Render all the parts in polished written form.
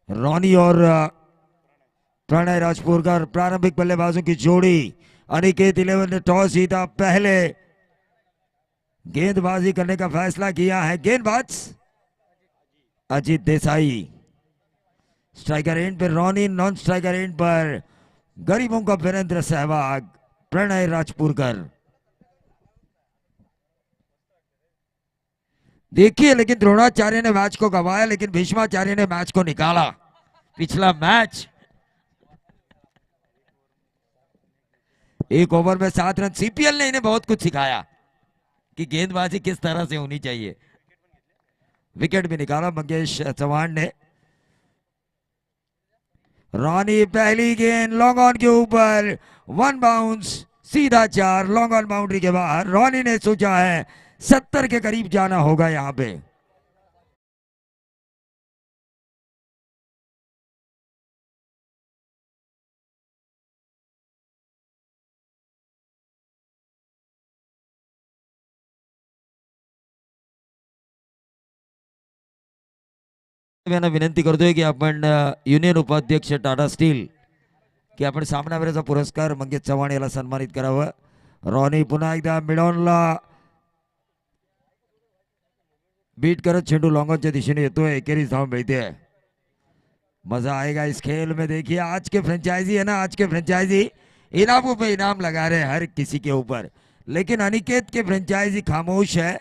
Ronnie और प्रणय राजपुरकर प्रारंभिक बल्लेबाजों की जोड़ी। अनिकेत 11 ने टॉस जीता, पहले गेंदबाजी करने का फैसला किया है। गेंदबाज अजीत देसाई। स्ट्राइकर एंड पर रॉनी, नॉन स्ट्राइकर एंड पर गरीबों का वीरेंद्र सहवाग, प्रणय राजपुरकर। देखिए, लेकिन द्रोणाचार्य ने मैच को गंवाया, लेकिन भीष्माचार्य ने मैच को निकाला। पिछला मैच 1 ओवर में 7 रन। सीपीएल ने इन्हें बहुत कुछ सिखाया कि गेंदबाजी किस तरह से होनी चाहिए। विकेट भी निकाला मंगेश चौहान ने। रॉनी पहली गेंद लॉन्ग ऑन के ऊपर, 1 बाउंस, सीधा 4, लॉन्ग ऑन बाउंड्री के बाहर। रॉनी ने सोचा है 70 के करीब जाना होगा यहां पे। विनंती करतोय की आपण युनियन उपाध्यक्ष टाटा स्टील की आपण सामनावीराचा पुरस्कार मंगेश चव्हाण याला सन्मानित करावं। रॉनी पुन्हा एकदा मिडॉनला बीट करत चेंडू लॉन्गॉनच्या दिशेने येतोय, एकेरीच धाव मिळते। मजा आएगा इस खेल में। देखिए, आज के फ्रेंचाइजी है ना, आज के फ्रेंचाइजी इनामों पे इनाम लगा रहे हैं हर किसी के ऊपर, लेकिन अनिकेत के फ्रेंचाइजी खामोश है।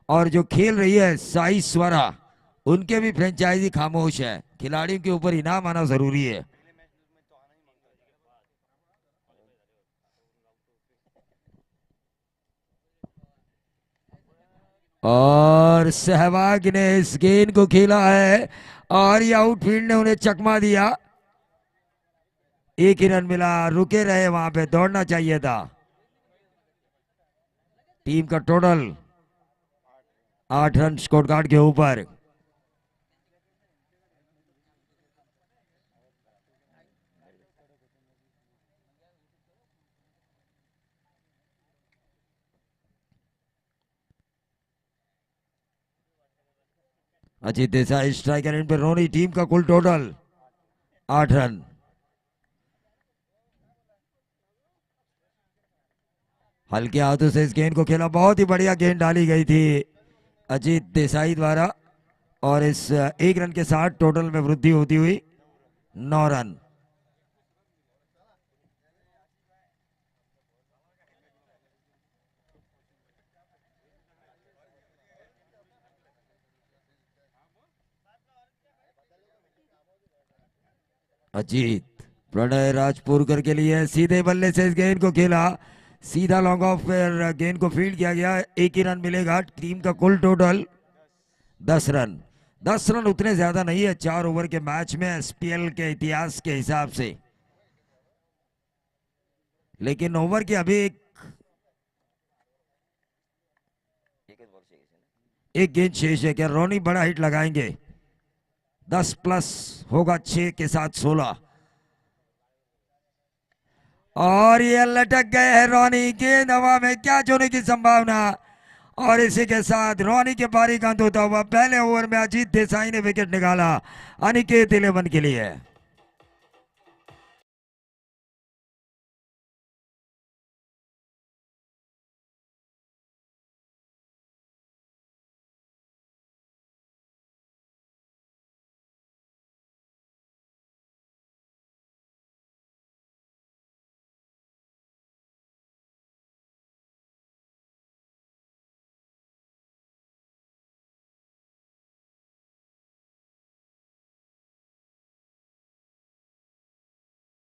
और जो खेल रही है साई स्वरा, उनके भी फ्रेंचाइजी खामोश है। खिलाड़ियों के ऊपर इनाम आना जरूरी है। और सहवाग ने इस गेंद को खेला है और ये आउटफील्ड ने उन्हें चकमा दिया। 1 ही रन मिला, रुके रहे वहां पे, दौड़ना चाहिए था। टीम का टोटल 8 रन स्कोर कार्ड के ऊपर। अजीत देसाई स्ट्राइकर एंड पे रोनी। टीम का कुल टोटल 8 रन। हल्के हाथों से इस गेंद को खेला, बहुत ही बढ़िया गेंद डाली गई थी अजीत देसाई द्वारा। और इस 1 रन के साथ टोटल में वृद्धि होती हुई 9 रन। अजीत प्रणय राजपुरकर के लिए सीधे बल्ले से इस गेंद को खेला, सीधा लॉन्ग ऑफ पर गेंद को फील्ड किया गया। 1 ही रन मिलेगा। टीम का कुल टोटल 10 रन। 10 रन उतने ज्यादा नहीं है 4 ओवर के मैच में एसपीएल के इतिहास के हिसाब से, लेकिन ओवर की अभी एक गेंद शेष है। क्या रोनी बड़ा हिट लगाएंगे? 10 प्लस होगा, 6 के साथ 16। और ये लटक गए हैं रॉनी। गेंद हवा में कैच होने की संभावना। और इसी के साथ रॉनी के पारी का अंत होता हुआ पहले ओवर में अजीत देसाई ने विकेट निकाला अनिकेत 11 के लिए।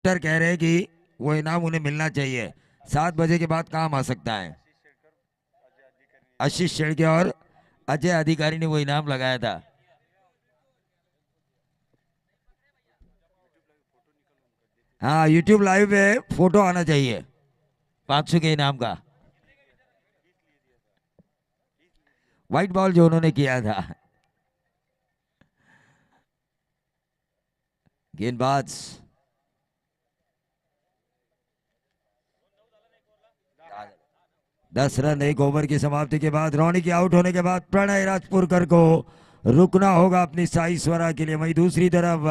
कह रहे हैं कि वो इनाम उन्हें मिलना चाहिए। 7 बजे के बाद काम आ सकता है। आशीष शेड़के और अजय अधिकारी ने वो इनाम लगाया था। हाँ, यूट्यूब लाइव पे फोटो आना चाहिए 500 के इनाम का। व्हाइट बॉल जो उन्होंने किया था। गेंदबाज 10 रन 1 ओवर की समाप्ति के बाद रॉनी के आउट होने के बाद प्रणय राजपुरकर को रुकना होगा अपनी साई स्वरा के लिए। वहीं दूसरी तरफ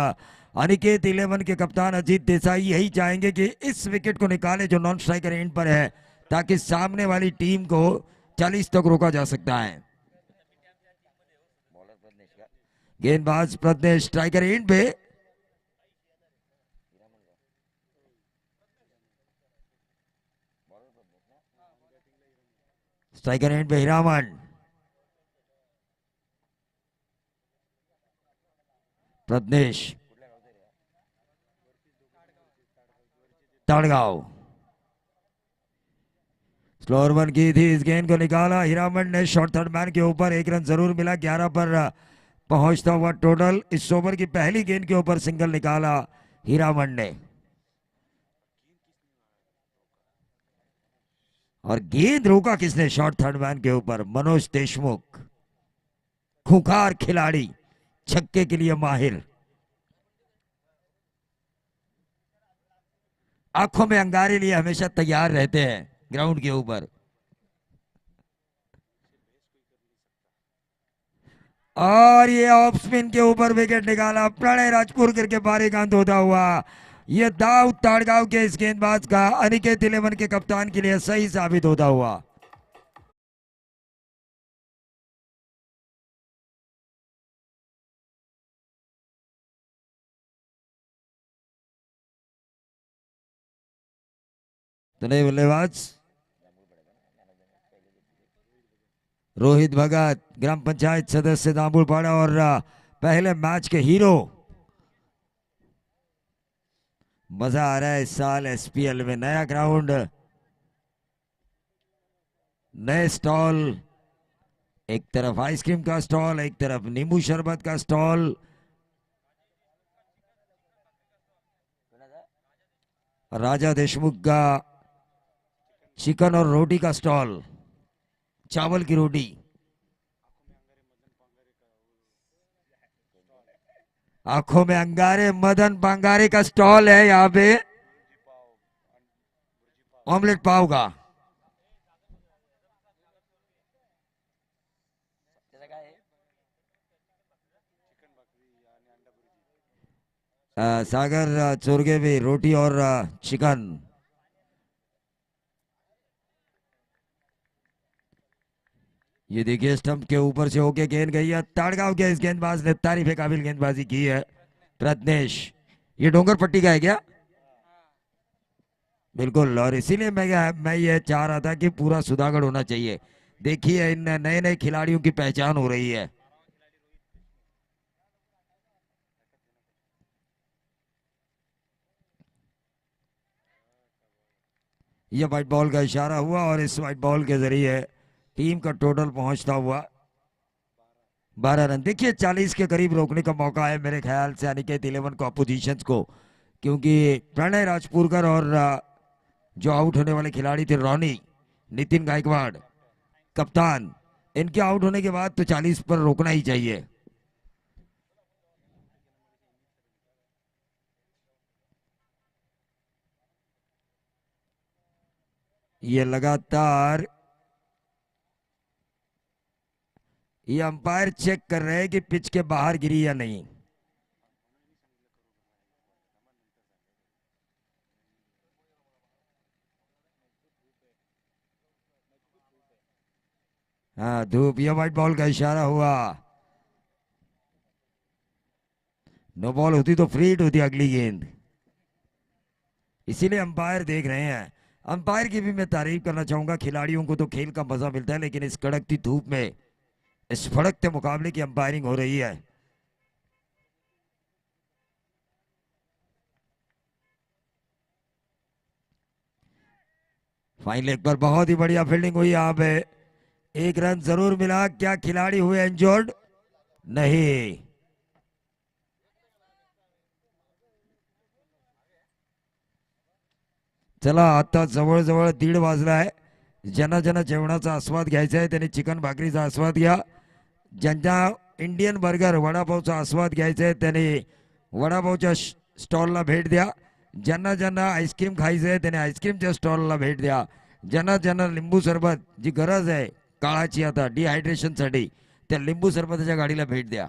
अनिकेत 11 के कप्तान अजीत देसाई यही चाहेंगे कि इस विकेट को निकाले जो नॉन स्ट्राइकर एंड पर है, ताकि सामने वाली टीम को 40 तक रोका जा सकता है। गेंदबाज प्रज्ञेश स्ट्राइकर एंड पे, स्ट्राइकर एंड पे हीरामन, प्रज्ञेश, ताड़गांव स्लोअर वन की थी, इस गेंद को निकाला हीरामन ने शॉर्ट थर्ड मैन के ऊपर। 1 रन जरूर मिला, 11 पर पहुंचता हुआ टोटल। इस ओवर की पहली गेंद के ऊपर सिंगल निकाला हीरामन ने, और गेंद रोका किसने शॉर्ट थर्ड मैन के ऊपर? मनोज देशमुख, खूंखार खिलाड़ी, छक्के के लिए माहिर, आंखों में अंगारे लिए हमेशा तैयार रहते हैं ग्राउंड के ऊपर। और ये ऑफ स्पिन के ऊपर विकेट निकाला प्रणय राजपुर करके बारी गेंद होता हुआ। ये दाऊद ताड़गांव के इस गेंदबाज का अनिकेत 11 के कप्तान के लिए सही साबित होता हुआ। तो नहीं बल्लेबाज रोहित भगत, ग्राम पंचायत सदस्य दामुलपाड़ा और पहले मैच के हीरो। मजा आ रहा है इस साल एसपीएल में। नया ग्राउंड, नए स्टॉल, एक तरफ आइसक्रीम का स्टॉल, एक तरफ नींबू शरबत का स्टॉल, राजा देशमुख का चिकन और रोटी का स्टॉल, चावल की रोटी, आंखों में अंगारे मदन पांगारे का स्टॉल है यहाँ पे, ऑमलेट पाव का। सागर चोरगे भी रोटी और चिकन। ये देखिए स्टंप के ऊपर से होके गेंद गई है। ताड़गांव के इस गेंदबाज ने तारीफ काबिल गेंदबाजी की है। प्रज्ञेश, ये डोंगर पट्टी का है क्या? बिल्कुल, और इसीलिए मैं ये चाह रहा था कि पूरा सुधागढ़ होना चाहिए। देखिए इन नए नए खिलाड़ियों की पहचान हो रही है। ये व्हाइट बॉल का इशारा हुआ और इस व्हाइट बॉल के जरिए टीम का टोटल पहुंचता हुआ 12 रन। देखिए 40 के करीब रोकने का मौका है मेरे ख्याल से अनिकेत 11 को, अपोजिशन को, क्योंकि प्रणय राजपुरकर और जो आउट होने वाले खिलाड़ी थे रॉनी, नितिन गायकवाड़ कप्तान, इनके आउट होने के बाद तो 40 पर रोकना ही चाहिए। ये लगातार ये अंपायर चेक कर रहे हैं कि पिच के बाहर गिरी या नहीं। हाँ धूप, ये व्हाइट बॉल का इशारा हुआ। नो बॉल होती तो फ्री हिट होती अगली गेंद, इसीलिए अंपायर देख रहे हैं। अंपायर की भी मैं तारीफ करना चाहूंगा। खिलाड़ियों को तो खेल का मजा मिलता है, लेकिन इस कड़कती धूप में इस फड़कते मुकाबले की अंपायरिंग हो रही है। फाइन लेग पर बहुत ही बढ़िया फील्डिंग हुई यहाँ पे। 1 रन जरूर मिला। क्या खिलाड़ी हुए इंजर्ड? नहीं। चला आता जवळ जवळ 1:30 वाजला आहे। ज्यांना ज्यांना जेवणाचा आस्वाद घ्यायचा आहे त्यांनी चिकन भाकरीचा आस्वाद घ्या। ज्यांना इंडियन बर्गर वडापावचा आस्वाद घ्यायचा आहे त्यांनी वडापावच्या स्टॉलला भेट द्या। ज्यांना ज्यांना आईस्क्रीम खायचं आहे त्यांनी आईस्क्रीमच्या स्टॉलला भेट द्या। ज्यांना ज्यांना लिंबू सरबत जी गरज आहे काळाची आता डिहायड्रेशनसाठी त्या लिंबू सरबताच्या गाडीला भेट द्या.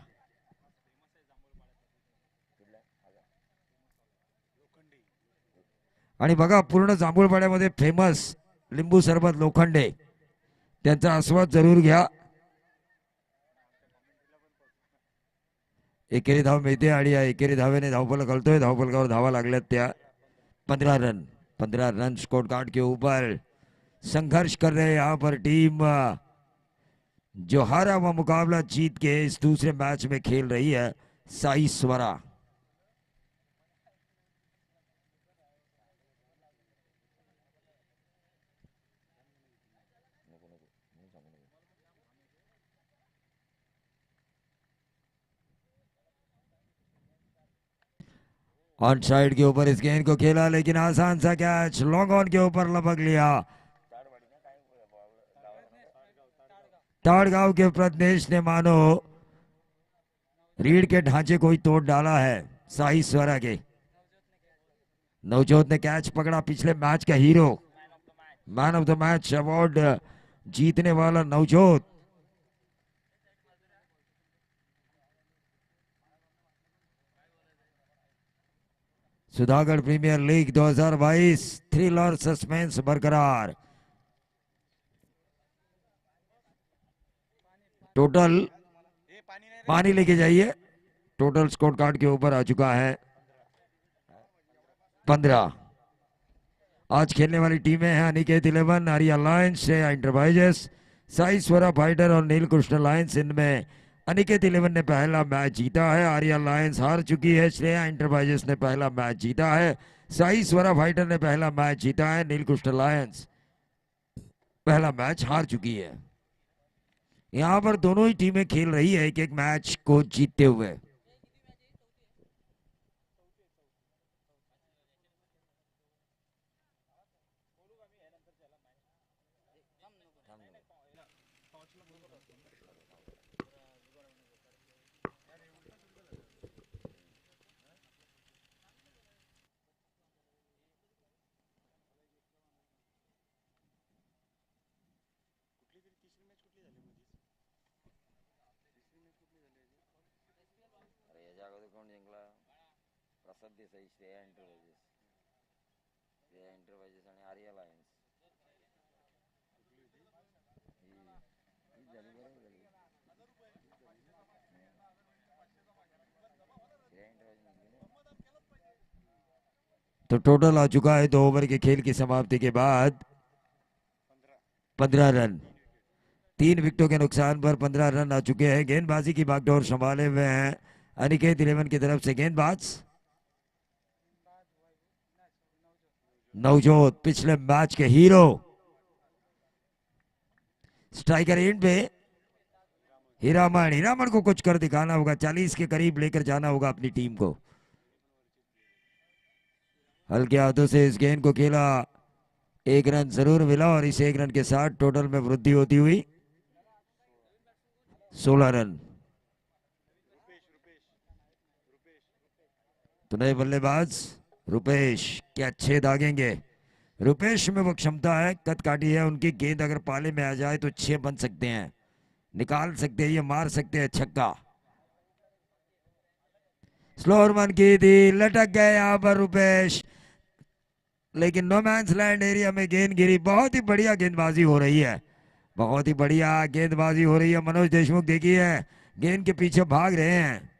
आणि बघा पूर्ण जांभूळपाड्यामध्ये फेमस लिंबू सरबत लोखंडे, त्यांचा आस्वाद जरूर घ्या. एकेरी धाव मिळते आणि या एकेरी धावेने धावफलक हलतोय. धावफलकावर धावा लागल्यात त्या 15 रन. 15 रन स्कोर कार्ड के ऊपर संघर्ष कर रहे यहाँ पर टीम जो हारा हुआ मुकाबला जीत के इस दूसरे मैच में खेल रही है साई स्वरा. ऑन साइड के ऊपर इस गेंद को खेला लेकिन आसान सा कैच लॉन्ग ऑन के ऊपर लपक लिया. ताड़गांव के प्रत्नेश ने मानो रीढ़ के ढांचे को ही तोड़ डाला है साई स्वरा के. नवजोत ने कैच पकड़ा, पिछले मैच का hero, man of the match award जीतने वाला नवजोत. सुधागढ़ प्रीमियर लीग 2022 थ्रिल और सस्पेंस बरकरार. टोटल पानी लेके जाइए. टोटल स्कोर कार्ड के ऊपर आ चुका है 15. आज खेलने वाली टीमें हैं Aniket 11, Arya Lions, Shreya enterprises, Sai Swara fighter और नील कृष्ण लायंस. इनमें अनिकेत 11 ने पहला मैच जीता है, आर्या लायंस हार चुकी है, श्रेया इंटरप्राइजेस ने पहला मैच जीता है, साई स्वरा फाइटर ने पहला मैच जीता है, नील कृष्ण लायंस पहला मैच हार चुकी है. यहां पर दोनों ही टीमें खेल रही है एक एक मैच को जीतते हुए. प्रसाद देसाई, श्रेया इंटरप्राइजेस आणि आर्या लायन्स. तो टोटल आ चुका है 2 ओवर के खेल की समाप्ति के बाद 15 रन. 3 विकेटों के नुकसान पर 15 रन आ चुके हैं. गेंदबाजी की बागडोर संभाले हुए हैं अनिकेत 11 की तरफ से. गेंदबाज नवजोत, पिछले मैच के हीरो. स्ट्राइकर एंड पे हीरामन. हीरामन को कुछ कर दिखाना होगा, 40 के करीब लेकर जाना होगा अपनी टीम को. हल्के हाथों से इस गेंद को खेला, 1 रन जरूर मिला और इस 1 रन के साथ टोटल में वृद्धि होती हुई 16 रन. तो नए बल्लेबाज रुपेश क्या अच्छे दागेंगे. रुपेश में वो क्षमता है, कद काटी है उनकी. गेंद अगर पाले में आ जाए तो 6 बन सकते हैं, निकाल सकते हैं, ये मार सकते हैं छक्का. स्लोअर मन की थी, लटक गए यहां पर रुपेश, लेकिन नो मैंस लैंड एरिया में गेंद गिरी. बहुत ही बढ़िया गेंदबाजी हो रही है, बहुत ही बढ़िया गेंदबाजी हो रही है. मनोज देशमुख देखिए गेंद के पीछे भाग रहे हैं.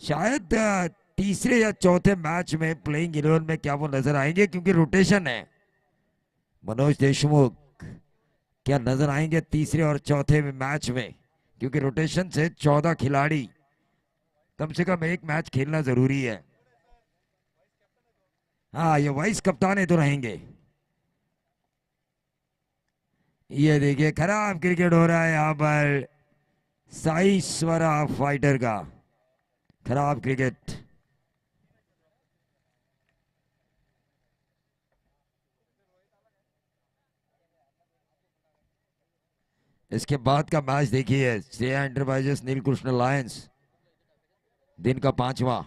शायद तीसरे या चौथे मैच में प्लेइंग 11 में क्या वो नजर आएंगे, क्योंकि रोटेशन है. मनोज देशमुख क्या नजर आएंगे तीसरे और चौथे मैच में, क्योंकि रोटेशन से 14 खिलाड़ी, कम से कम एक मैच खेलना जरूरी है. हाँ, ये वाइस कप्तान तो रहेंगे. ये देखिए खराब क्रिकेट हो रहा है यहाँ पर साई स्वरा फाइटर का. खराब क्रिकेट. इसके बाद का मैच देखिए, श्रेया इंटरप्राइजेस नीलकृष्ण लायंस, दिन का 5वां.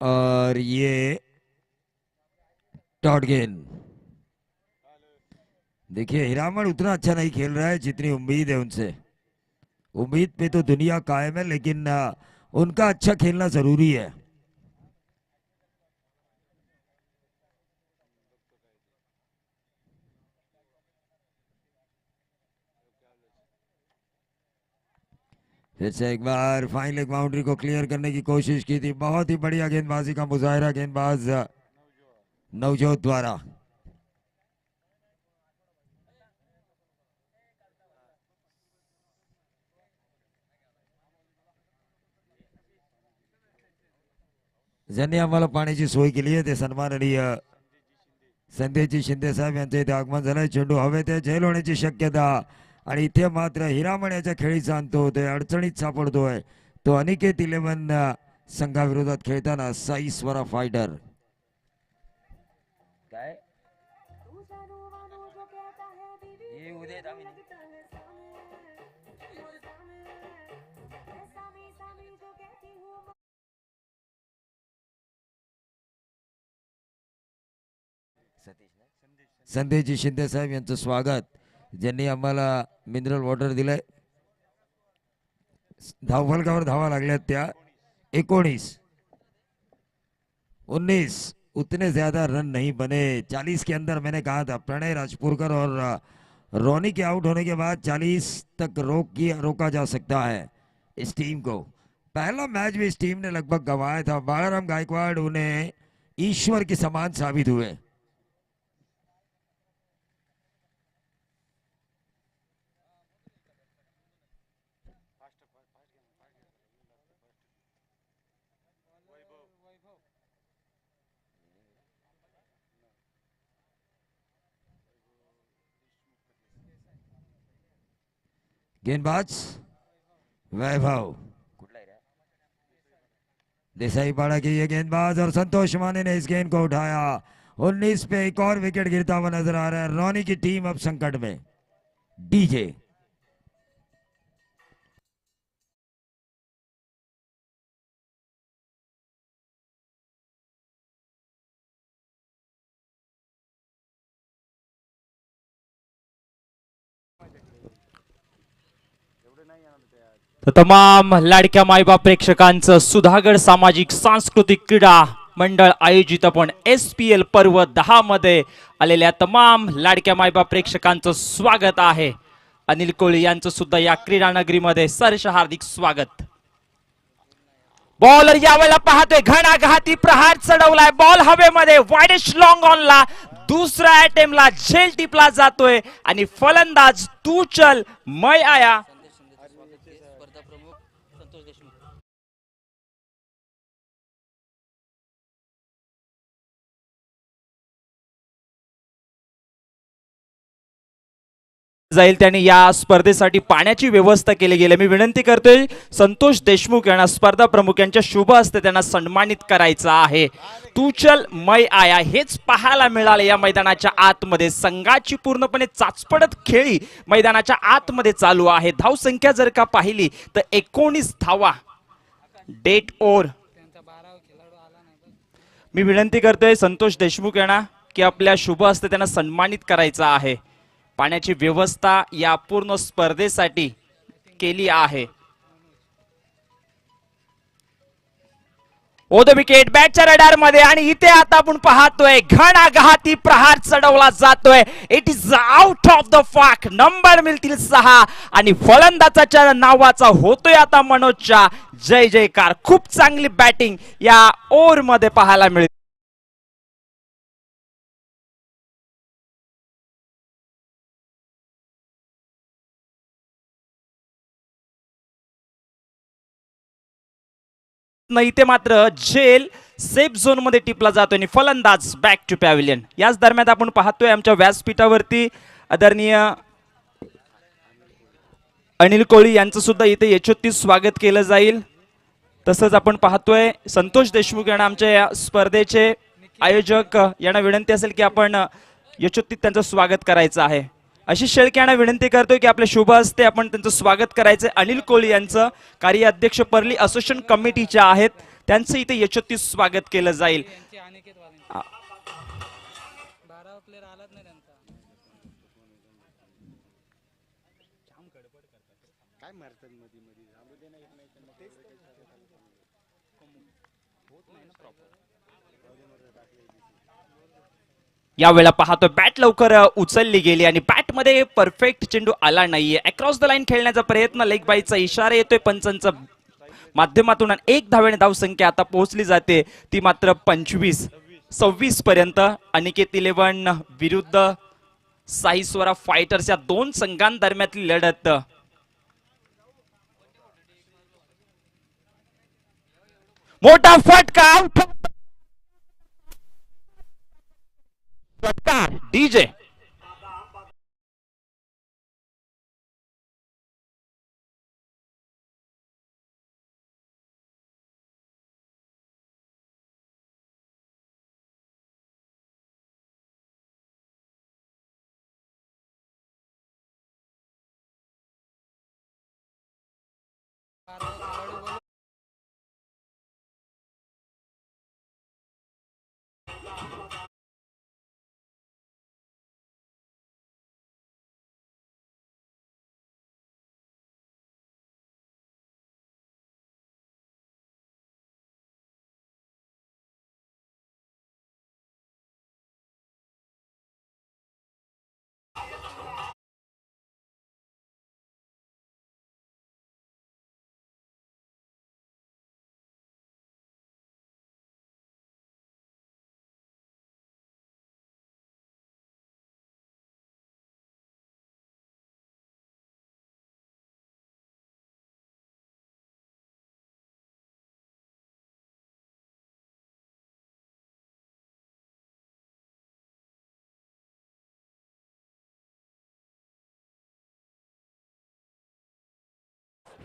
और ये डॉट गेंद। देखिए हीरामण उतना अच्छा नहीं खेल रहा है जितनी उम्मीद है उनसे। उम्मीद पे तो दुनिया कायम है, लेकिन उनका अच्छा खेलना जरूरी है। फिर से एक बार फाइन लेग बाउंड्री को क्लियर करने की कोशिश की थी। बहुत ही बढ़िया गेंदबाजी का मुजाहिरा गेंदबाज नवजोत द्वारा। ज्यांनी आम्हाला पाण्याची सोय केली आहे ते सन्माननीय संदेशजी शिंदे साहेब यांचे इथे आगमन झालंय। चेंडू हवेत आहे, झेल होण्याची शक्यता आणि इथे मात्र हिरामण याच्या खेळीचा अंत होतोय, अडचणीत सापडतोय तो अनिकेत 11 संघाविरोधात खेळताना साई स्वरा फायटर। काय ये उदय दामिनी संदेशजी शिंदे साहेब यांचं स्वागत, ज्यांनी आम्हाला मिनरल वॉटर दिलंय। धावफलकावर धावा लागल्यात त्या 19 19 उतने ज्यादा रन नहीं बने 40 के अंदर। मैंने कहा था प्रणय राजपुरकर और रोनी के आउट होने के बाद 40 तक रोका जा सकता है इस टीम को। पहला मैच भी इस टीम ने लगभग गंवाया था। बालाराम गायकवाड़ उन्हें ईश्वर के समान साबित हुए। गेंदबाज वैभव देसाई पाड़ा की ये गेंदबाज और संतोष माने ने इस गेंद को उठाया। 19 पे एक और विकेट गिरता हुआ नजर आ रहा है। रोनी की टीम अब संकट में। डीजे तर तमाम लाडक्या मायबाप प्रेक्षकांचं सुधागड सामाजिक सांस्कृतिक क्रीडा मंडळ आयोजित आपण SPL पर्व 10 मध्ये आलेल्या तमाम लाडक्या मायबाप प्रेक्षकांचं स्वागत आहे। अनिल कोळी यांचं सुद्धा या क्रीडा नगरीमध्ये सहर्ष हार्दिक स्वागत। बॉलर यावेळेला पाहतोय घणाघाती प्रहार चढवलाय, बॉल हवेमध्ये वाईडेस्ट लॉंग ऑनला दुसऱ्या अटेम्प्टला झेल टिपला जातोय आणि फलंदाज तू चल मैं आया जाईल। त्यांनी या स्पर्धेसाठी पाण्याची व्यवस्था केली गेली। मी विनंती करतोय संतोष देशमुख यांना स्पर्धा प्रमुख यांच्या शुभ हस्ते त्यांना सन्मानित करायचं आहे। तू चल मैं आया हेच पाहायला मिळाले या मैदानाच्या आतमध्ये। संघाची पूर्णपणे चाचपडत खेळी मैदानाच्या आतमध्ये चालू आहे। धाव संख्या जर का पाहिली तर 19 धावा डेट ओव्हर। मी विनंती करतोय संतोष देशमुख यांना की आपल्या शुभ हस्ते त्यांना सन्मानित करायचं आहे। पाण्याची व्यवस्था या पूर्ण स्पर्धेसाठी केली आहे। ओ द विकेट बॅटच्या रडार मध्ये आणि इथे आता आपण पाहतोय घणाघाती प्रहार चढवला जातोय। It is out of the park. Number मिळतील 6 आणि फलंदाजाच्या नावाचा होतोय आता मनोजच्या जय जयकार। खूप चांगली बॅटिंग या ओव्हर मध्ये पाहायला मिळते। इथे मात्र झेल सेफ झोन मध्ये टिपला जातोय आणि फलंदाज बॅक टू पॅव्हिलियन। याच दरम्यान आपण पाहतोय आमच्या व्यासपीठावरती आदरणीय अनिल कोळी यांचं सुद्धा इथे यशोचित स्वागत केलं जाईल। तसंच आपण पाहतोय संतोष देशमुख यांना आमच्या या स्पर्धेचे आयोजक यांना विनंती असेल की आपण यशोचित त्यांचं स्वागत करायचं आहे। आशिष शेळके यांना विनंती करतोय की आपल्या शुभ हस्ते आपण त्यांचं स्वागत करायचं। अनिल कोळी यांचं कार्याध्यक्ष पर्ली असोसिएशन कमिटीचे आहेत त्यांचं इथे यशस्वी स्वागत केलं जाईल. यावेळेला पाहतो बॅट लवकर उचलली गेली आणि बॅट मध्ये परफेक्ट चेंडू आला नाहीये. अक्रॉस द लाईन खेळण्याचा प्रयत्न, लेग बाईचा इशारा येतोय पंचांचा माध्यमातून. एक धावेने धावसंख्या आता पोहोचली जाते, ती मात्र 25-26 पर्यंत. अनिकेत 11 विरुद्ध साई स्वरा फायटर्स या दोन संघांदरम्यानली लढत. मोठा फटका, डीजे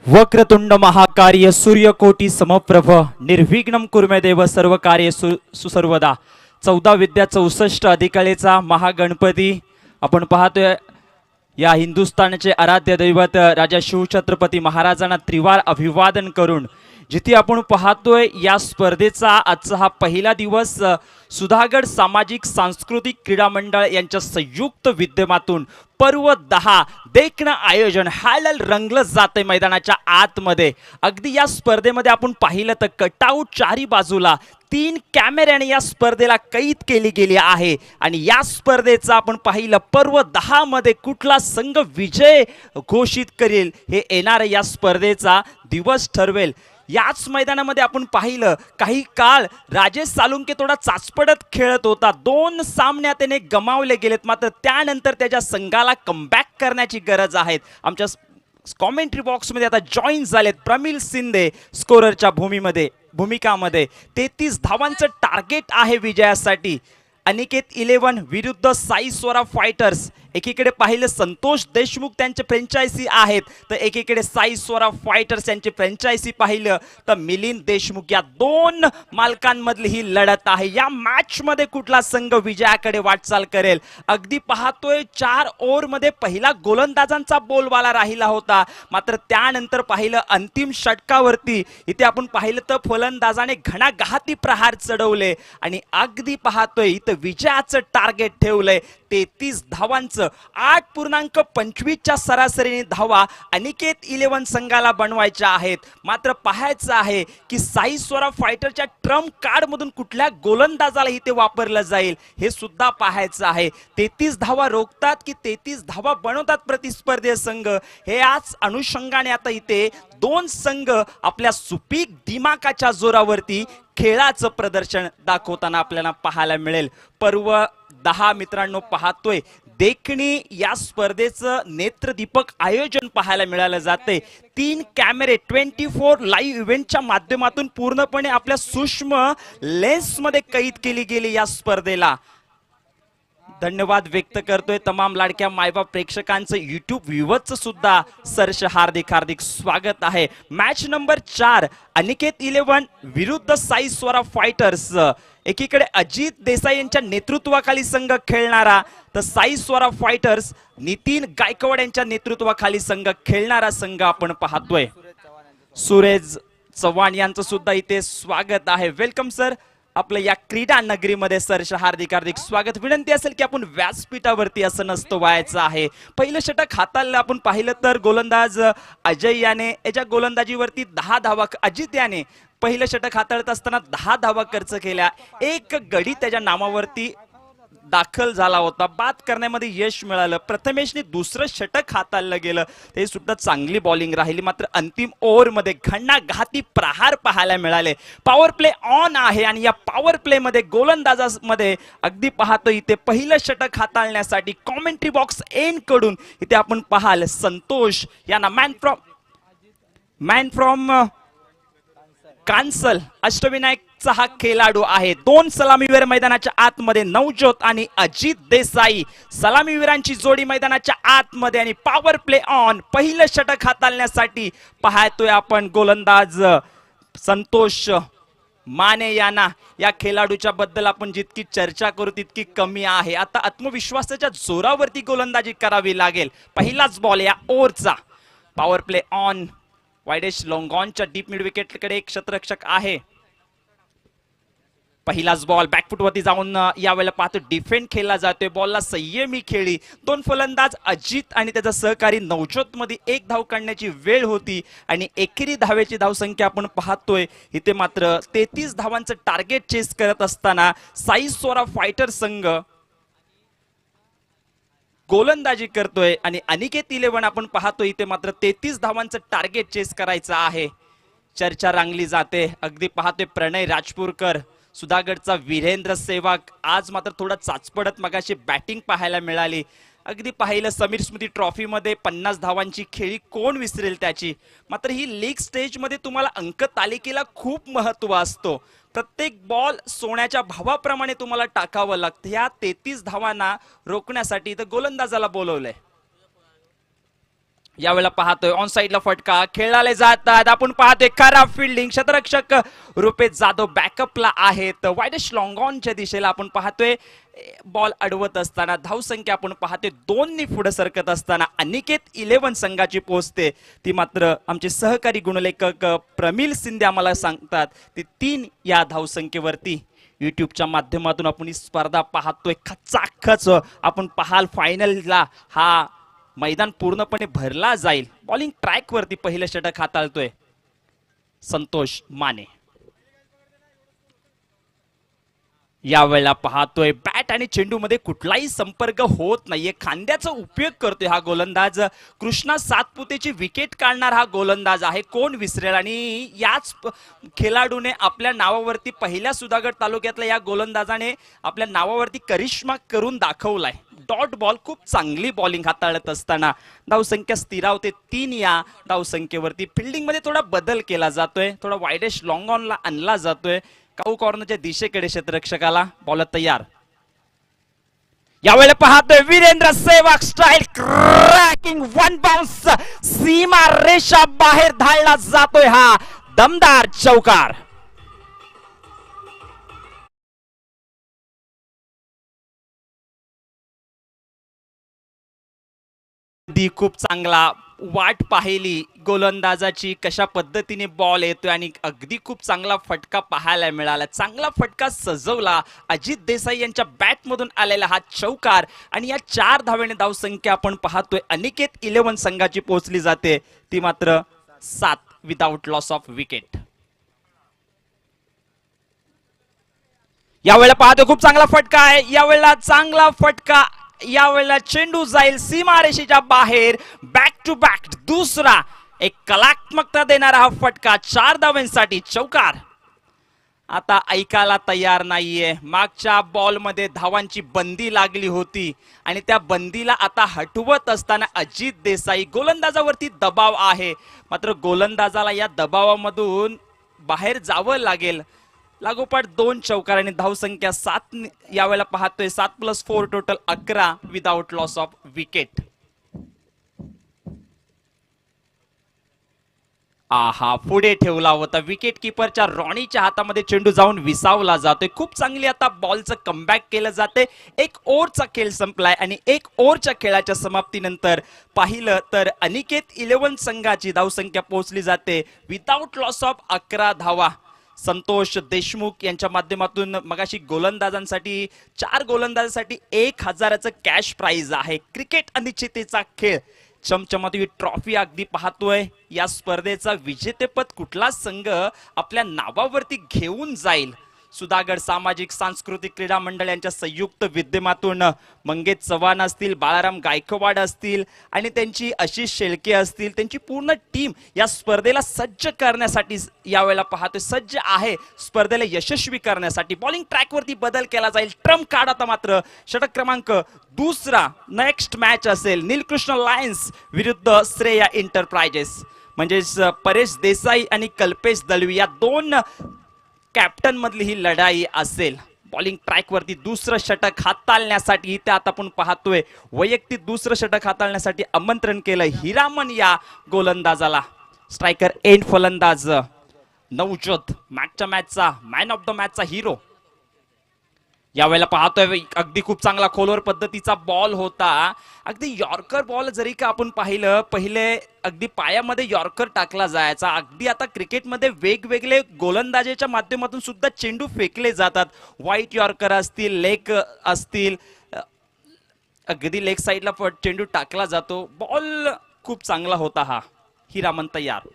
वक्रतुंड महाकार्य सूर्यकोटी समप्रभ निर्विघ्नं कुर्मे देव सर्व कार्य सुसर्वदा. 14 विद्या 64 अधिकाळेचा महागणपती आपण पाहतोय. या हिंदुस्थानचे आराध्य दैवत राजा शिवछत्रपती महाराजांना त्रिवार अभिवादन करून जिथे आपण पाहतोय या स्पर्धेचा आजचा हा पहिला दिवस सुधागड सामाजिक सांस्कृतिक क्रीडा मंडळ यांच्या संयुक्त विद्यमातून पर्व 10 देखणं आयोजन हालल रंगलं जाते मैदानाच्या आतमध्ये. अगदी या स्पर्धेमध्ये आपण पाहिलं तर कटआउट चारी बाजूला 3 कॅमेऱ्याने या स्पर्धेला कैद केली गेली आहे. आणि या स्पर्धेचं आपण पाहिलं पर्व 10 मध्ये कुठला संघ विजय घोषित करेल हे येणाऱ्या या स्पर्धेचा दिवस ठरवेल. याच मैदानामध्ये आपण पाहिलं काही काळ राजेश सालुंके थोडा चाचपडत खेळत होता. 2 सामने त्याने गमावले गेलेत, मात्र त्यानंतर त्याच्या संघाला कमबॅक करण्याची गरज आहे. आमच्या कॉमेंट्री बॉक्समध्ये आता जॉईन झालेत प्रमिल शिंदे स्कोररच्या भूमिकामध्ये. 33 धावांचं टार्गेट आहे विजयासाठी. अनिकेत 11 विरुद्ध साई स्वरा फायटर्स. एकीकडे पाहिलं संतोष देशमुख त्यांचे फ्रँचायझी आहेत, तर एकीकडे साई स्वरा फायटर्स यांचे फ्रँचायझी पाहिलं तर मिलिंद देशमुख. या 2 मालकांमधली ही लढत आहे. या मॅच मध्ये कुठला संघ विजयाकडे वाटचाल करेल. अगदी पाहतोय 4 ओव्हरमध्ये पहिला गोलंदाजांचा बोलबाला राहिला होता, मात्र त्यानंतर पाहिलं अंतिम षटकावरती इथे आपण पाहिलं तर फलंदाजाने घणाघाती प्रहार चढवले आणि अगदी पाहतोय इथं विजयाचं टार्गेट ठेवलंय 33 धावांचं. 8.25च्या सरासरीने धावा अनिकेत 11 संघाला बनवायच्या आहेत. मात्र पाहायचं आहे की साई स्वरा फायटरच्या ट्रम्प कार्ड मधून कुठल्या गोलंदाजाला इथे वापरलं जाईल हे सुद्धा पाहायचं आहे. 33 धावा रोखतात की 33 धावा बनवतात प्रतिस्पर्धी संघ, हे आज अनुषंगाने आता इथे 2 संघ आपल्या सुपीक दिमागाच्या जोरावरती खेळाचं प्रदर्शन दाखवताना आपल्याला पाहायला मिळेल. पर्व 10 मित्रांनो पाहतोय देखणी या स्पर्धेचं नेत्रदीपक आयोजन पाहायला मिळालं जाते. 3 कॅमेरे 24 लाईव्ह इव्हेंटच्या माध्यमातून पूर्णपणे आपल्या सूक्ष्म लेन्स मध्ये कैद केली गेली या स्पर्धेला. धन्यवाद व्यक्त करतोय तमाम लाडक्या मायबाप प्रेक्षकांचं, युट्यूब व्ह्यूअर्सचं सुद्धा सरस हार्दिक हार्दिक स्वागत आहे. मॅच नंबर 4 अनिकेत 11 विरुद्ध साई स्वरा फायटर्स. एकीकडे अजित देसाई यांच्या नेतृत्वाखाली संघ खेळणारा, तर साई स्वरा फायटर्स नितीन गायकवाड यांच्या नेतृत्वाखाली संघ खेळणारा संघ आपण पाहतोय. सुरेश चव्हाण यांचं सुद्धा इथे स्वागत आहे. Welcome sir. आपलं या क्रीडा नगरीमध्ये सरच हार्दिक हार्दिक स्वागत. विनंती असेल की आपण व्यासपीठावरती असं नसतं व्हायचं आहे. पहिलं षटक हाताळलं आपण पाहिलं तर गोलंदाज अजय याने याच्या गोलंदाजीवरती 10 धावा, अजित याने पहिलं षटक हाताळत असताना 10 धावा खर्च केल्या. एक गडी त्याच्या नामावरती दाखल झाला होता. बाद करण्यामध्ये यश मिळालं. प्रथमेशने दुसरं षटक हाताळलं गेलं, ते सुद्धा चांगली बॉलिंग राहिली. मात्र अंतिम ओव्हरमध्ये घणाघाती प्रहार पाहायला मिळाले. पॉवर प्ले ऑन आहे आणि या पॉवर प्ले मध्ये गोलंदाजामध्ये अगदी पाहतो इथे पहिलं षटक हाताळण्यासाठी कॉमेंट्री बॉक्स एंड कडून इथे आपण पाहाल संतोष यांना मॅन फ्रॉम कांसल अष्टविनायकचा हा खेळाडू आहे. 2 सलामीवीर मैदानाच्या आतमध्ये, नवज्योत आणि अजित देसाई सलामीवीरांची जोडी मैदानाच्या आतमध्ये आणि पॉवर प्ले ऑन. पहिलं षटक हाताळण्यासाठी पाहतोय आपण गोलंदाज संतोष माने यांना. या खेळाडूच्या बद्दल आपण जितकी चर्चा करू तितकी कमी आहे. आता आत्मविश्वासाच्या जोरावरती गोलंदाजी करावी लागेल. पहिलाच बॉल या ओव्हरचा. Power play on. वायडेश लॉंगॉनच्या डीप मिड विकेटकडे एक क्षेत्ररक्षक आहे. पहिलाच बॉल बॅकफुटवरती जाऊन यावेळेला पाहतो डिफेंड खेळला जातोय. बॉलला संयमी खेळी. 2 फलंदाज अजित आणि त्याचा सहकारी नवज्योत मध्ये 1 धाव काढण्याची वेळ होती आणि एकेरी धावेची धावसंख्या आपण पाहतोय इथे मात्र 33 धावांचं टार्गेट चेस करत असताना साई सोरा फायटर संघ गोलंदाजी करतोय आणि अनिकेत 11 आपण पाहतो इथे मात्र 33 धावांचं टार्गेट चेस करायचं आहे. चर्चा रांगली जाते. अगदी पाहतोय प्रणय राजपूरकर, सुधागडचा वीरेंद्र सेवाग आज मात्र थोडा चाचपडत मगाशी बॅटिंग पाहायला मिळाली. अगदी पाहिलं समीर स्मृती ट्रॉफी मध्ये 50 धावांची खेळी कोण विसरेल त्याची. मात्र ही लीग स्टेज मध्ये तुम्हाला अंक तालिकेला खूप महत्व असतो. प्रत्येक बॉल सोन्याच्या भावाप्रमाणे तुम्हाला टाकावं लागतं. या 33 धावांना रोखण्यासाठी इथं गोलंदाजाला बोलवलंय. यावेळेला पाहतोय ऑन साइडला फटका खेळाले जातात. आपण पाहतोय खराब फिल्डिंग. क्षेत्ररक्षक रुपेश जाधव बॅकअपला आहेत. वायडेश लॉंगॉनच्या दिशेला आपण पाहतोय बॉल अडवत असताना धावसंख्या आपण पाहतोय 2 पुढे सरकत असताना अनिकेत 11 संघाची पोहोचते. ती मात्र आमचे सहकारी गुणलेखक प्रमिल शिंदे आम्हाला सांगतात ती 3 या धावसंख्येवरती. युट्यूबच्या माध्यमातून आपण ही स्पर्धा पाहतोय खचाखच. आपण पाहाल फायनलला हा मैदान पूर्णपणे भरला जाईल. बॉलिंग ट्रॅक वरती पहिलं षटक हाताळतोय संतोष माने. यावेळेला पाहतोय बॅट आणि चेंडू मध्ये कुठलाही संपर्क होत नाहीये. खांद्याचा उपयोग करतोय हा गोलंदाज. कृष्णा सातपुतेची विकेट काढणार हा गोलंदाज आहे. कोण विसरेल. आणि याच खेळाडूने आपल्या नावावरती पहिल्या सुधागड तालुक्यातल्या या गोलंदाजाने आपल्या नावावरती करिश्मा करून दाखवलाय. डॉट बॉल खूप चांगली बॉलिंग हाताळत असताना धावसंख्या स्थिरावते 3 या धावसंख्येवरती. फिल्डिंग मध्ये थोडा बदल केला जातोय. थोडा वायडेश लॉंग ऑनला आणला जातोय. काऊ कॉर्नरच्या दिशेकडे क्षेत्ररक्षकाला. बॉलर तयार. यावेळेला पाहतोय Virender Sehwag style cracking 1 bounce. सीमा रेषा बाहेर धाडला जातोय हा दमदार चौकार. खूप चांगला वाट पाहिली गोलंदाजाची कशा पद्धतीने बॉल येतोय आणि अगदी खूप चांगला फटका पाहायला मिळाला. चांगला फटका सजवला. अजित देसाई यांच्या बॅट मधून आलेला हा चौकार आणि या 4 धावेने धावसंख्या आपण पाहतोय अनिकेत 11 संघाची पोहोचली जाते. ती मात्र 7 विदाउट लॉस ऑफ विकेट. यावेळेला पाहतोय खूप चांगला फटका आहे. यावेळेला चांगला फटका. यावेळेला चेंडू जाईल सीमारेषेच्या बाहेर. बॅक टू बॅक दुसरा एक कलात्मकता देणारा हा फटका. 4 धावांसाठी चौकार. आता ऐकायला तयार नाहीये. मागच्या बॉल मध्ये धावांची बंदी लागली होती आणि त्या बंदीला आता हटवत असताना अजित देसाई. गोलंदाजावरती दबाव आहे मात्र गोलंदाजाला या दबावामधून बाहेर जावं लागेल. लागोपाठ 2 चौकार आणि धावसंख्या 7. यावेळेला पाहतोय 7+4 total 11 without loss of wicket. आहा, पुढे ठेवला होता. विकेट किपरच्या रॉनीच्या हातामध्ये चेंडू जाऊन विसावला जातोय. खूप चांगली आता बॉलचं कमबॅक केलं जाते. एक ओव्हरचा खेळ संपलाय आणि एक ओव्हरच्या खेळाच्या समाप्तीनंतर पाहिलं तर अनिकेत 11 संघाची धावसंख्या पोहोचली जाते विदाउट लॉस ऑफ 11 धावा. संतोष देशमुख यांच्या माध्यमातून मगाशी गोलंदाजांसाठी 4 गोलंदाजांसाठी 1000चं कॅश प्राइज आहे. क्रिकेट अनिश्चिततेचा खेळ, चमचमाती ट्रॉफी अगदी पाहतोय. या स्पर्धेचा विजेतेपद कुठला संघ आपल्या नावावरती घेऊन जाईल. सुधागड सामाजिक सांस्कृतिक क्रीडा मंडळ यांच्या संयुक्त विद्यमातून मंगेश चव्हाण असतील, बाळाराम गायकवाड असतील आणि त्यांची आशिष शेळके असतील, त्यांची पूर्ण टीम या स्पर्धेला सज्ज करण्यासाठी यावेळेला पाहतोय, सज्ज आहे स्पर्धेला यशस्वी करण्यासाठी. बॉलिंग ट्रॅकवरती बदल केला जाईल. ट्रम्प कार्ड आता मात्र षटक क्रमांक दुसरा नेक्स्ट मॅच असेल नीलकृष्ण लायन्स विरुद्ध श्रेया एंटरप्राइजेस. म्हणजेच परेश देसाई आणि कल्पेश दळवी या दोन कॅप्टन मधली ही लढाई असेल. बॉलिंग ट्रॅकवरती दुसरं षटक हाताळण्यासाठी इथे आता आपण पाहतोय वैयक्तिक दुसरं षटक हाताळण्यासाठी आमंत्रण केलं हिरामन या गोलंदाजाला. स्ट्रायकर एंड फलंदाज नवज्योत, मागच्या मॅचचा मॅन ऑफ द मॅचचा हिरो. यावेळेला पाहतोय अगदी खूप चांगला खोलवर पद्धतीचा बॉल होता. अगदी यॉर्कर बॉल जरी का आपण पाहिलं, पहिले अगदी पायामध्ये यॉर्कर टाकला जायचा. अगदी आता क्रिकेटमध्ये वेगवेगळे गोलंदाजीच्या माध्यमातून सुद्धा चेंडू फेकले जातात. व्हाईट यॉर्कर असतील, लेग असतील, अगदी लेग साईडला चेंडू टाकला जातो. बॉल खूप चांगला होता हा. हिरामन तयार.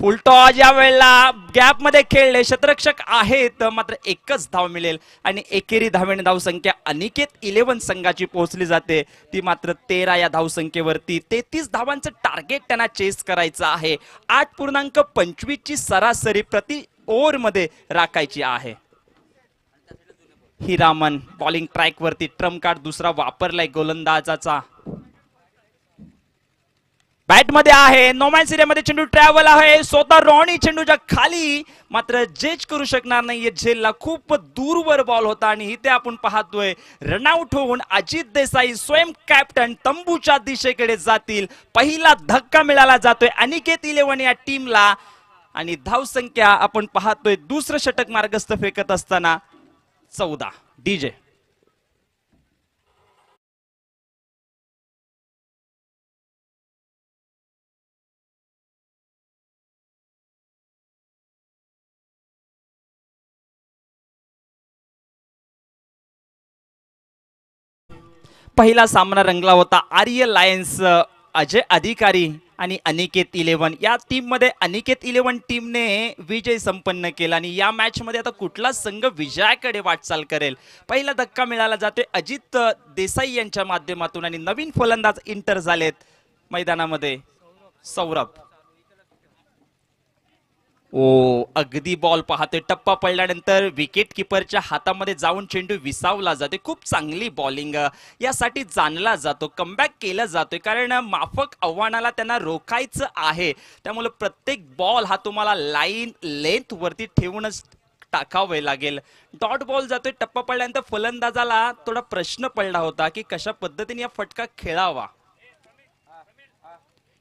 फुलटॉस या वेळेला गॅप मध्ये खेळले, क्षेत्ररक्षक आहेत मात्र एकच धाव मिळेल आणि एकेरी धावेने धावसंख्या अनिकेत 11 संघाची पोहोचली जाते. ती मात्र 13 या धावसंख्येवरती. 33 धावांचं टार्गेट त्यांना चेस करायचं आहे. 8.25 ची सरासरी प्रति ओव्हर मध्ये राखायची आहे. हिरामन बॉलिंग ट्रॅक वरती ट्रम्प कार्ड दुसरा वापरलाय गोलंदाजाचा. बॅट मध्ये आहे, नोमॅन सिरियामध्ये चेंडू ट्रॅव्हल आहे. स्वतः रॉनी चेंडूच्या खाली मात्र जेच करू शकणार नाहीये. झेलला खूप दूरवर बॉल होता आणि इथे आपण पाहतोय रनआउट होऊन अजित देसाई स्वयं कॅप्टन तंबूच्या दिशेकडे जातील. पहिला धक्का मिळाला जातोय अनिकेत 11 या टीमला आणि धावसंख्या आपण पाहतोय दुसरं षटक मार्गस्थ फेकत असताना 14. डीजे पहिला सामना रंगला होता. आर्य लायन्स अजय अधिकारी आणि अनिकेत 11 या टीम मध्ये. अनिकेत 11 टीमने विजय संपन्न केला आणि या मॅच मध्ये आता कुठला संघ विजयाकडे वाटचाल करेल. पहिला धक्का मिळाला जातोय अजित देसाई यांच्या माध्यमातून आणि नवीन फलंदाज इंटर झालेत मैदानामध्ये. सौरभ अगदी बॉल पाहतोय. टप्पा पडल्यानंतर विकेट किपरच्या हातामध्ये जाऊन चेंडू विसावला जाते. खूप चांगली बॉलिंग यासाठी जाणला जातो, कमबॅक केला जातोय कारण माफक आव्हानाला त्यांना रोखायचं आहे. त्यामुळे प्रत्येक बॉल हा तुम्हाला लाईन लेंथ वरती ठेवूनच टाकावे लागेल. डॉट बॉल जातोय. टप्पा पडल्यानंतर फलंदाजाला थोडा प्रश्न पडला होता की कशा पद्धतीने या फटका खेळावा.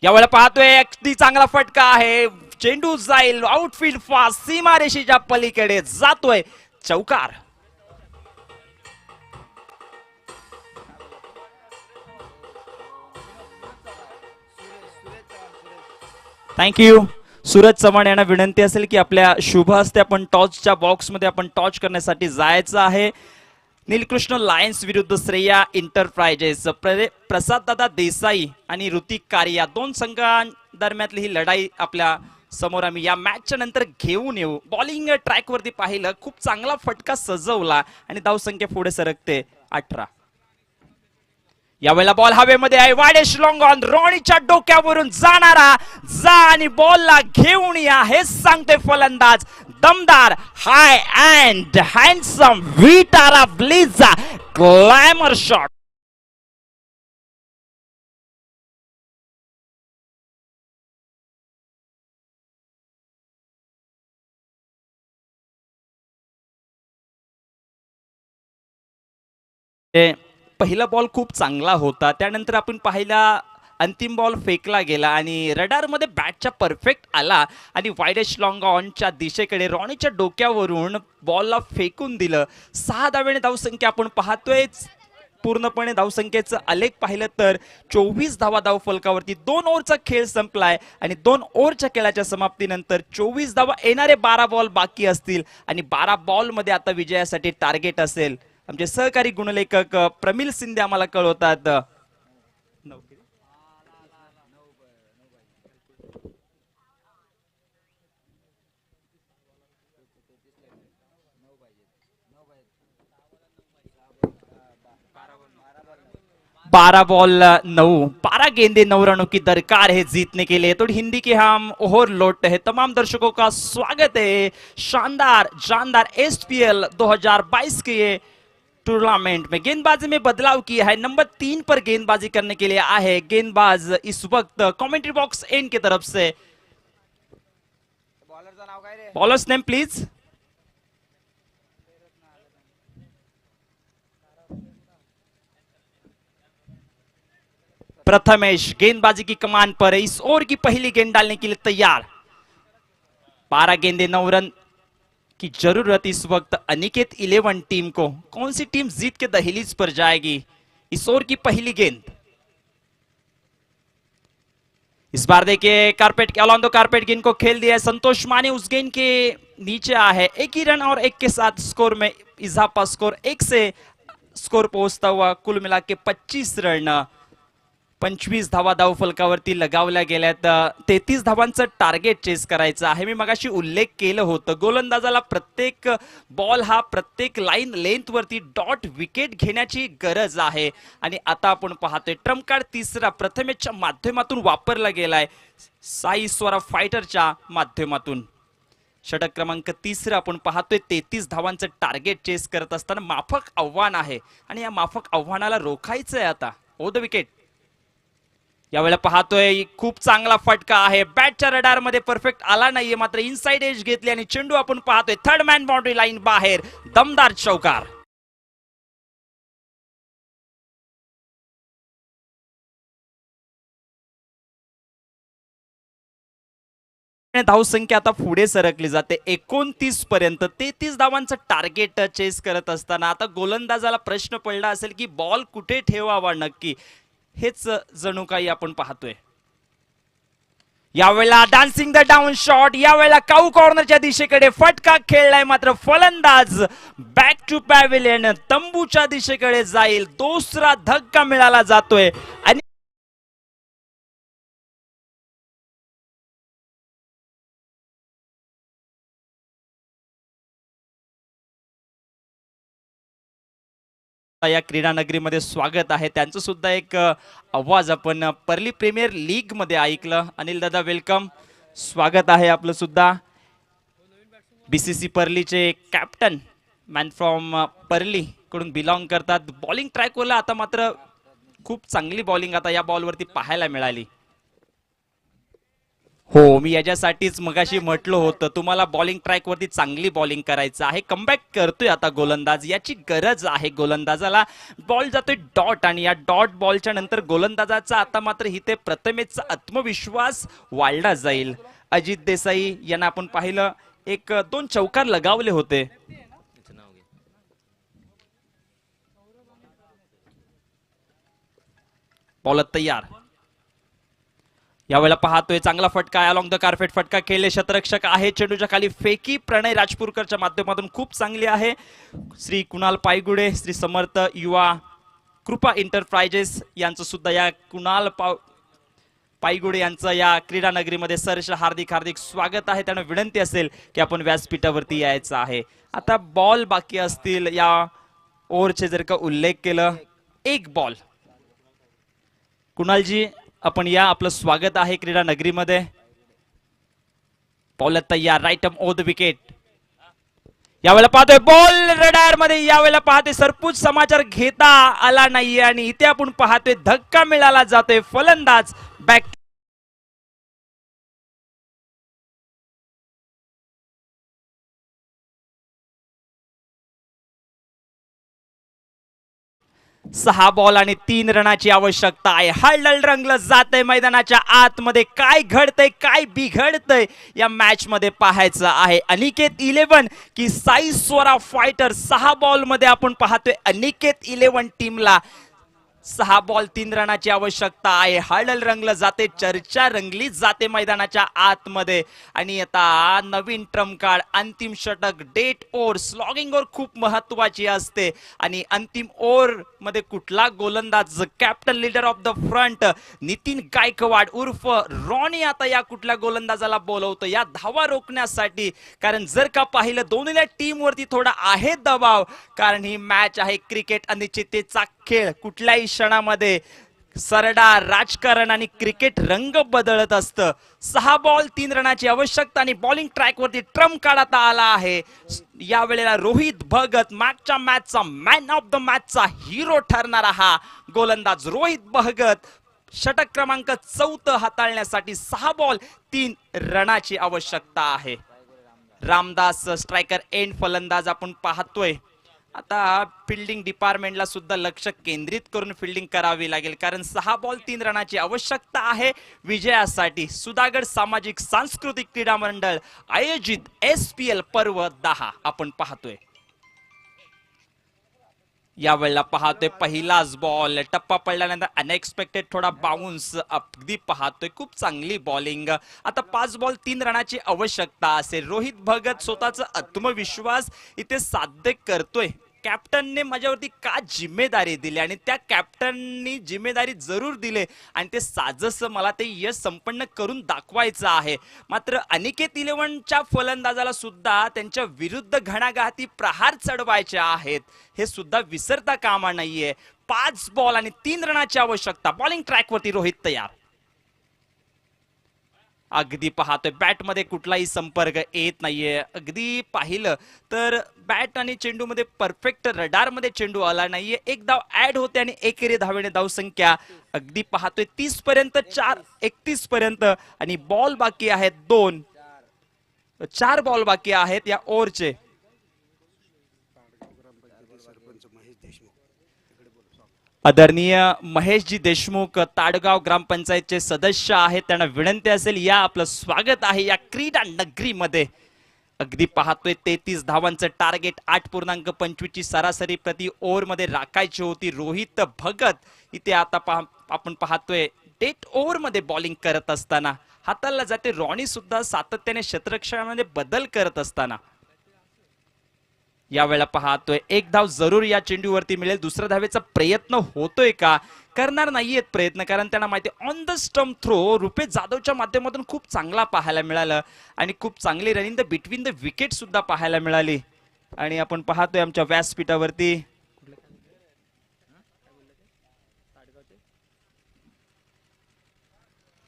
यावेळेला पाहतोय अगदी चांगला फटका आहे. चेंडू जाईल आउटफील्ड फास्ट, सीमारेषेच्या पलीकडे जातोय. चौकार. थँक्यू. सूरज चव्हाण यांना विनंती असेल की आपल्या शुभ हस्ते आपण टॉसच्या बॉक्समध्ये आपण टॉच करण्यासाठी जायचं आहे. नीलकृष्ण लायन्स विरुद्ध श्रेया एंटरप्राइजेस. प्रसाद दादा देसाई आणि ऋतिक कारिया दोन संघांदरम्यानली ही लढाई आपल्या समोर आम्ही या मॅचच्या नंतर घेऊन येऊ. बॉलिंग ट्रॅक वरती पाहिलं, खूप चांगला फटका सजवला आणि धावसंख्या पुढे सरकते 18. यावेळेला बॉल हवेमध्ये आहे. वाडेश लॉंग ऑन, रॉनीच्या डोक्यावरून जाणारा जा आणि बॉलला घेऊन या हे सांगते फलंदाज. दमदार high and handsome Vitara Brezza glamour shot. पहिला बॉल खूप चांगला होता. त्यानंतर आपण पाहिला अंतिम बॉल फेकला गेला आणि रडारमध्ये बॅटच्या परफेक्ट आला आणि वाईडेस्ट लॉंग ऑनच्या दिशेकडे रॉनीच्या डोक्यावरून बॉलला फेकून दिलं. 6 धावेने धावसंख्या आपण पाहतोय. पूर्णपणे धावसंख्येचं आलेख पाहिलं तर 24 धावा धाव फलकावरती. 2 ओव्हरचा खेळ संपलाय आणि 2 ओव्हरच्या खेळाच्या समाप्तीनंतर 24 धावा, येणारे 12 बॉल बाकी असतील आणि 12 बॉलमध्ये आता विजयासाठी टार्गेट असेल. आमचे सहकारी गुणलेखक प्रमिल शिंदे आम्हाला कळवतात. बारह बॉल 9, 12 गेंदे 9 रनों की दरकार है जीतने के लिए. तो हिंदी के हम ओवर लौटते हैं. तमाम दर्शकों का स्वागत है शानदार जानदार एसपीएल 2022 के ये टूर्नामेंट में. गेंदबाजी में बदलाव किया है. नंबर 3 पर गेंदबाजी करने के लिए आए गेंदबाज इस वक्त कमेंट्री बॉक्स एंड की तरफ से. Bowler's name please. प्रथमेश गेंदबाजी की कमान पर है. इस ओवर की पहली गेंद डालने के लिए तैयार. 12 गेंदे 9 रन की जरूरत इस वक्त अनिकेत 11 टीम को. कौन सी टीम जीत के दहलीज पर जाएगी. इस ओवर की पहली गेंद. इस बार देखिए carpet K along the carpet गेंद को खेल दिया है. संतोष माने उस गेंद के नीचे आ है. एक ही रन और एक के साथ स्कोर में इजाफा. स्कोर 1 से स्कोर पहुंचता हुआ कुल मिला के 25 रन. 25 धावा धाव फलकावरती लगावल्या गेल्यात. 33 धावांचं टार्गेट चेस करायचं आहे. मी मगाशी उल्लेख केलं होतं गोलंदाजाला प्रत्येक बॉल हा प्रत्येक लाईन लेंथ वरती डॉट विकेट घेण्याची गरज आहे. आणि आता आपण पाहतोय ट्रम्प कार्ड तिसरा प्रथमेशच्या माध्यमातून वापरला गेलाय. साई स्वरा फायटरच्या माध्यमातून षटक क्रमांक 3 आपण पाहतोय. 33 धावांचं टार्गेट चेस करत असताना माफक आव्हान आहे आणि या माफक आव्हानाला रोखायचंय आता. ओ द विकेट. यावेळेला पाहतोय खूप चांगला फटका आहे. बॅटच्या रडार मध्ये परफेक्ट आला नाहीये मात्र इनसाइड एज घेतली आणि चेंडू आपण पाहतोय थर्ड मॅन बाउंड्री लाईन बाहेर. दमदार चौकार. धावसंख्या आता पुढे सरकली जाते 29 पर्यंत. 33 धावांचं टार्गेट चेस करत असताना आता गोलंदाजाला प्रश्न पडला असेल की बॉल कुठे ठेवावा नक्की. हेच जणू काही आपण पाहतोय. यावेळेला डान्सिंग द डाऊन शॉट. यावेळेला काऊ कॉर्नरच्या दिशेकडे फटका खेळलाय मात्र फलंदाज बॅक टू पॅव्हिलियन तंबूच्या दिशेकडे जाईल. दुसरा धक्का मिळाला जातोय आणि या क्रीडा नगरीमध्ये स्वागत आहे. त्यांचं सुद्धा एक आवाज आपण परली प्रीमियर लीग मध्ये ऐकलं. अनिल दादा वेलकम. स्वागत आहे आपलं सुद्धा. बीसीसी परलीचे कॅप्टन मॅन फ्रॉम परली कडून बिलॉंग करतात. बॉलिंग ट्रॅकवरला आता मात्र खूप चांगली बॉलिंग आता या बॉलवरती पाहायला मिळाली. हो मी याच्यासाठीच मगाशी म्हटलं होतं तुम्हाला बॉलिंग ट्रॅक वरती चांगली बॉलिंग करायचं आहे. कमबॅक करतोय आता गोलंदाज. याची गरज आहे गोलंदाजाला. बॉल जातोय डॉट आणि या डॉट बॉलच्या नंतर गोलंदाजाचा आता मात्र इथे प्रथमेशचा आत्मविश्वास वाढला जाईल. अजित देसाई यांना आपण पाहिलं 1-2 चौकार लगावले होते. बॉल तयार. यावेळेला पाहतोय चांगला फटका अलॉंग द कारपेट फटका खेळले. शतरक्षक आहे. चेंडूच्या खाली फेकी प्रणय राजपूरकरच्या माध्यमातून खूप चांगली आहे. श्री कुणाल पायगुडे, श्री समर्थ युवा कृपा एंटरप्राइजेस यांचं सुद्धा या कुणाल पायगुडे यांचं या क्रीडा नगरीमध्ये सरस हार्दिक हार्दिक स्वागत आहे. त्यांना विनंती असेल की आपण व्यासपीठावरती यायचं आहे. आता बॉल बाकी असतील या ओव्हरचे जर का उल्लेख केलं. एक बॉल. कुणालजी आपण या आपलं स्वागत आहे क्रीडा नगरीमध्ये. बॉल तयार. Right up over the wicket. यावेळेला पाहतोय बॉल रडार मध्ये. यावेळेला पाहतोय सरपूज समाचार घेता आला नाहीये आणि इथे आपण पाहतोय धक्का मिळाला जातोय. फलंदाज बॅक 6 बॉल आणि 3 रनाची आवश्यकता आहे. हळहळ रंगलं जातंय मैदानाच्या आतमध्ये. काय घडतंय काय बिघडतंय या मॅच मध्ये पाहायचं आहे. अनिकेत 11 की साई स्वरा फायटर. 6 बॉल मध्ये आपण पाहतोय अनिकेत 11 टीमला 6 बॉल 3 रनाची आवश्यकता आहे. हळहळ रंगलं जाते, चर्चा रंगली जाते मैदानाच्या आतमध्ये. आणि आता नवीन ट्रम्प कार्ड अंतिम षटक डेट ओव्हर. स्लॉगिंग ओव्हर खूप महत्वाची असते आणि अंतिम ओव्हर मध्ये कुठला गोलंदाज captain leader of the front Nitin Gaikwad उर्फ रॉनी आता या कुठल्या गोलंदाजाला बोलवतो या धावा रोखण्यासाठी. कारण जर का पाहिलं दोन्ही टीम वरती थोडा आहे दबाव, कारण ही मॅच आहे क्रिकेट अनिश्चिततेचा खेळ. कुठल्याही क्षणामध्ये सरडा राजकारण आणि क्रिकेट रंग बदलत असतं. 6 बॉल 3 रनाची आवश्यकता आणि बॉलिंग ट्रॅक वरती ट्रम्प काढता आला आहे. या वेळेला रोहित भगत मागच्या मॅचचा मॅन ऑफ द मॅचचा हिरो ठरणारा हा गोलंदाज रोहित भगत षटक क्रमांक 14 हाताळण्यासाठी 6 बॉल 3 रनाची आवश्यकता आहे. रामदास स्ट्रायकर एंड फलंदाज आपण पाहतोय. आता फिल्डिंग डिपार्टमेंटला सुद्धा लक्ष केंद्रित करून फिल्डिंग करावी लागेल, कारण 6 बॉल 3 रनाची आवश्यकता आहे विजयासाठी. सुधागड सामाजिक सांस्कृतिक क्रीडा मंडळ आयोजित SPL पर्व 10 आपण पाहतोय. यावेळेला पाहतोय पहिलाच बॉल टप्पा पडल्यानंतर अनएक्सपेक्टेड थोडा बाउन्स अगदी पाहतोय. खूप चांगली बॉलिंग. आता 5 बॉल 3 रनाची आवश्यकता असेल. रोहित भगत स्वतःचा आत्मविश्वास इथे साध्य करतोय. कॅप्टनने माझ्यावरती का जिम्मेदारी दिली आणि त्या कॅप्टननी जिम्मेदारी जरूर दिले आणि ते साजस मला ते यश संपन्न करून दाखवायचं आहे. मात्र अनिकेत 11च्या फलंदाजाला सुद्धा त्यांच्या विरुद्ध घणाघाती प्रहार चढवायचे आहेत, हे सुद्धा विसरता कामा नाहीये. 5 बॉल आणि 3 रनाची आवश्यकता. बॉलिंग ट्रॅक वरती रोहित तयार. अगदी पाहतोय बॅट मध्ये कुठलाही संपर्क येत नाहीये. अगदी पाहिलं तर बॅट आणि चेंडू मध्ये परफेक्ट रडार मध्ये चेंडू आला नाहीये. एक धाव ऍड होते आणि एकेरी धावेने धाव संख्या अगदी पाहतोय 30 पर्यंत 31 पर्यंत आणि बॉल बाकी आहेत 2. 4 बॉल बाकी आहेत या ओव्हरचे. आदरणीय महेशजी देशमुख ताडगाव ग्रामपंचायतचे सदस्य आहेत, त्यांना विनंती असेल या आपलं स्वागत आहे या क्रीडा नगरीमध्ये. अगदी पाहतोय 33 धावांचं टार्गेट 8.25 ची सरासरी प्रति ओव्हर मध्ये राखायची होती. रोहित भगत इथे आता आपण पाहतोय डेट ओव्हर मध्ये बॉलिंग करत असताना हाताला जाते. रॉनी सुद्धा सातत्याने क्षेत्ररक्षणामध्ये बदल करत असताना यावेळेला पाहतोय एक धाव जरूर या चेंडूवरती मिळेल. दुसऱ्या धावेचा प्रयत्न होतोय का? करणार नाहीयेत प्रयत्न, कारण त्यांना माहिती on the stump throw Rupesh जाधवच्या माध्यमातून खूप चांगला पाहायला मिळालं आणि खूप चांगली running the between the wicket सुद्धा पाहायला मिळाली. आणि आपण पाहतोय आमच्या व्यासपीठावरती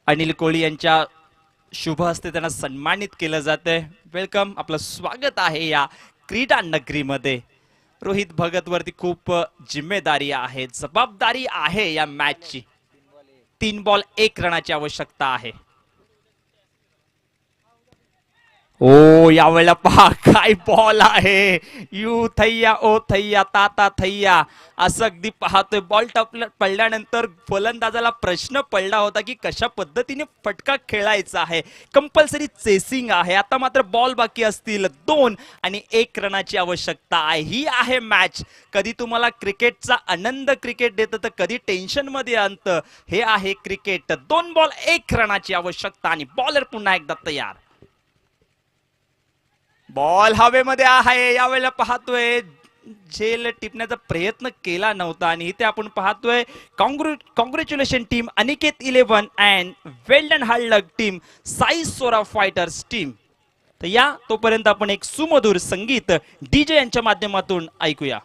अनिल कोळी यांच्या शुभ हस्ते त्यांना सन्मानित केलं जातंय. वेलकम, आपलं स्वागत आहे या क्रीडा नगरीमध्ये. रोहित भगत वरती खूप जिम्मेदारी आहे, जबाबदारी आहे या मॅचची. 3 बॉल 1 रनाची आवश्यकता आहे. ओ यावेळेला पहा काय बॉल आहे. यू थैया ओ थैया ताता थैया असं अगदी पाहतोय. बॉल पडल्यानंतर फलंदाजाला प्रश्न पडला होता की कशा पद्धतीने फटका खेळायचा आहे. कंपल्सरी चेसिंग आहे. आता मात्र बॉल बाकी असतील 2 आणि 1 रनाची आवश्यकता आहे. ही आहे मॅच. कधी तुम्हाला क्रिकेटचा आनंद क्रिकेट देतं तर कधी टेन्शन मध्ये आणतं. हे आहे क्रिकेट. 2 बॉल 1 रनाची आवश्यकता आणि बॉलर पुन्हा एकदा तयार. बॉल हवेमध्ये आहे. यावेळेला पाहतोय झेल टिपण्याचा प्रयत्न केला नव्हता आणि इथे आपण पाहतोय congratulation team Aniket 11 and well done हळलग टीम साई सोरा फायटर्स टीम. तर या तोपर्यंत आपण एक सुमधुर संगीत डीजे यांच्या माध्यमातून ऐकूया.